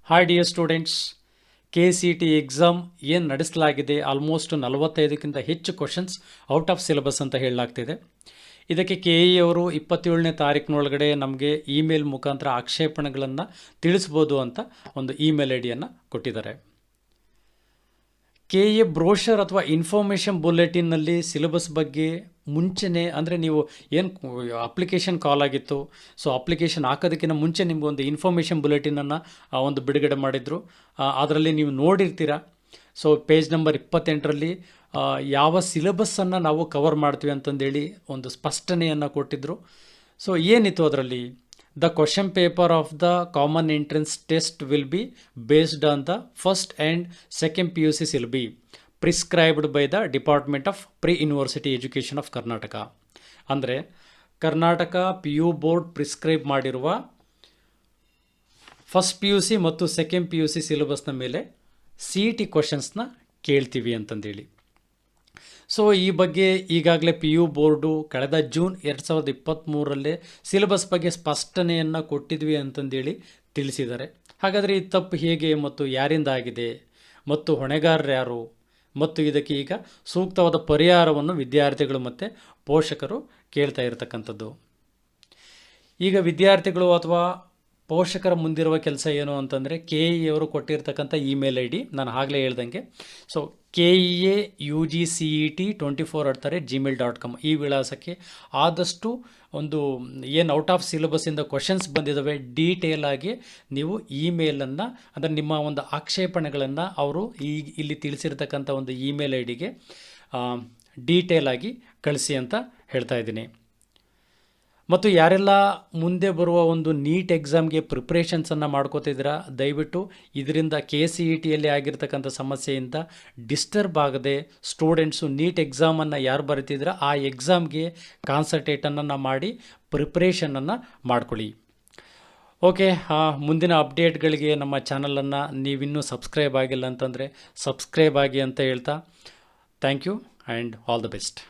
Hi dear students, KCET exam ಏನು ನಡೆಸಲಾಗಿದೆ almost 45ಕ್ಕಿಂತ ಹೆಚ್ಚು ಕ್ವಶನ್ಸ್ ಔಟ್ ಆಫ್ ಸಿಲೆಬಸ್ ಅಂತ ಹೇಳಲಾಗ್ತಿದೆ. ಇದಕ್ಕೆ KE ಅವರು 27ನೇ ತಾರೀಕಿನೊಳಗಡೆ ನಮಗೆ ಇಮೇಲ್ ಮುಖಾಂತರ ಆಕ್ಷೇಪಣೆಗಳನ್ನು ತಿಳಿಸ್ಬೋದು ಅಂತ ಒಂದು ಇಮೇಲ್ ಐಡಿಯನ್ನು ಕೊಟ್ಟಿದ್ದಾರೆ. KE ಬ್ರೋಷರ್ ಅಥವಾ ಇನ್ಫಾರ್ಮೇಷನ್ ಬುಲೆಟಿನ್ನಲ್ಲಿ ಸಿಲೆಬಸ್ ಬಗ್ಗೆ ಮುಂಚೆನೇ ಅಂದರೆ ನೀವು ಏನು ಅಪ್ಲಿಕೇಶನ್ ಕಾಲ್ ಆಗಿತ್ತು, ಸೊ ಅಪ್ಲಿಕೇಶನ್ ಹಾಕೋದಕ್ಕಿಂತ ಮುಂಚೆ ನಿಮಗೊಂದು ಇನ್ಫಾರ್ಮೇಷನ್ ಬುಲೆಟಿನನ್ನು ಒಂದು ಬಿಡುಗಡೆ ಮಾಡಿದರು. ಅದರಲ್ಲಿ ನೀವು ನೋಡಿರ್ತೀರ. ಸೊ ಪೇಜ್ ನಂಬರ್ 28ರಲ್ಲಿ ಯಾವ ಸಿಲೆಬಸ್ಸನ್ನು ನಾವು ಕವರ್ ಮಾಡ್ತೀವಿ ಅಂತಂದೇಳಿ ಒಂದು ಸ್ಪಷ್ಟನೆಯನ್ನು ಕೊಟ್ಟಿದ್ದರು. ಸೊ ಏನಿತ್ತು ಅದರಲ್ಲಿ? The question paper of the common entrance test will be based on the first and second PUC syllabi prescribed by the Department of Pre-University Education of Karnataka. ಅಂದರೆ Karnataka PU board prescribe ಮಾಡಿರುವ first PUC ಮತ್ತು second PUC ಸಿಲೆಬಸ್ನ ಮೇಲೆ CET ಕ್ವಶನ್ಸ್ನ ಕೇಳ್ತೀವಿ ಅಂತಂದೇಳಿ. So ಈ ಬಗ್ಗೆ ಈಗಾಗಲೇ PU board ಕಳೆದ ಜೂನ್ 2023ರಲ್ಲೇ ಸಿಲೆಬಸ್ ಬಗ್ಗೆ ಸ್ಪಷ್ಟನೆಯನ್ನು ಕೊಟ್ಟಿದ್ವಿ ಅಂತಂದೇಳಿ ತಿಳಿಸಿದ್ದಾರೆ. ಹಾಗಾದರೆ ಈ ತಪ್ಪು ಹೇಗೆ ಮತ್ತು ಯಾರಿಂದ ಆಗಿದೆ ಮತ್ತು ಹೊಣೆಗಾರರು ಯಾರು ಮತ್ತು ಇದಕ್ಕೆ ಈಗ ಸೂಕ್ತವಾದ ಪರಿಹಾರವನ್ನು ವಿದ್ಯಾರ್ಥಿಗಳು ಮತ್ತು ಪೋಷಕರು ಕೇಳ್ತಾ ಇರತಕ್ಕಂಥದ್ದು. ಈಗ ವಿದ್ಯಾರ್ಥಿಗಳು ಅಥವಾ ಪೋಷಕರ ಮುಂದಿರುವ ಕೆಲಸ ಏನು ಅಂತಂದರೆ KE ಅವರು ಕೊಟ್ಟಿರ್ತಕ್ಕಂಥ ಇಮೇಲ್ ID ನಾನು ಆಗಲೇ ಹೇಳ್ದಂಗೆ. ಸೊ KEAUGCET24@gmail.com ಈ ವಿಳಾಸಕ್ಕೆ ಆದಷ್ಟು ಒಂದು ಏನು ಔಟ್ ಆಫ್ ಸಿಲೆಬಸ್ಸಿಂದ ಕ್ವಶನ್ಸ್ ಬಂದಿದ್ದಾವೆ ಡೀಟೇಲ್ ಆಗಿ ನೀವು ಇಮೇಲನ್ನು ಅಂದರೆ ನಿಮ್ಮ ಒಂದು ಆಕ್ಷೇಪಣೆಗಳನ್ನು ಅವರು ಇಲ್ಲಿ ತಿಳಿಸಿರ್ತಕ್ಕಂಥ ಒಂದು ಇಮೇಲ್ IDಗೆ ಡೀಟೇಲ್ ಆಗಿ ಕಳಿಸಿ ಅಂತ ಹೇಳ್ತಾ ಇದ್ದೀನಿ. ಮತ್ತು ಯಾರೆಲ್ಲ ಮುಂದೆ ಬರುವ ಒಂದು ನೀಟ್ ಎಕ್ಸಾಮ್ಗೆ ಪ್ರಿಪ್ರೇಷನ್ಸನ್ನು ಮಾಡ್ಕೋತಿದ್ದೀರಾ, ದಯವಿಟ್ಟು ಇದರಿಂದ KCETಯಲ್ಲಿ ಆಗಿರ್ತಕ್ಕಂಥ ಸಮಸ್ಯೆಯಿಂದ ಡಿಸ್ಟರ್ಬ್ ಆಗದೆ ಸ್ಟೂಡೆಂಟ್ಸು ನೀಟ್ ಎಕ್ಸಾಮನ್ನು ಯಾರು ಬರೀತಿದ್ದೀರಾ ಆ ಎಕ್ಸಾಮ್ಗೆ ಕಾನ್ಸಂಟ್ರೇಟನ್ನು ಮಾಡಿ ಪ್ರಿಪ್ರೇಷನನ್ನು ಮಾಡ್ಕೊಳ್ಳಿ. ಓಕೆ, ಮುಂದಿನ ಅಪ್ಡೇಟ್ಗಳಿಗೆ ನಮ್ಮ ಚಾನಲನ್ನು ನೀವಿನ್ನೂ ಸಬ್ಸ್ಕ್ರೈಬ್ ಆಗಿಲ್ಲ ಅಂತಂದರೆ ಸಬ್ಸ್ಕ್ರೈಬ್ ಆಗಿ ಅಂತ ಹೇಳ್ತಾ thank you and all the best.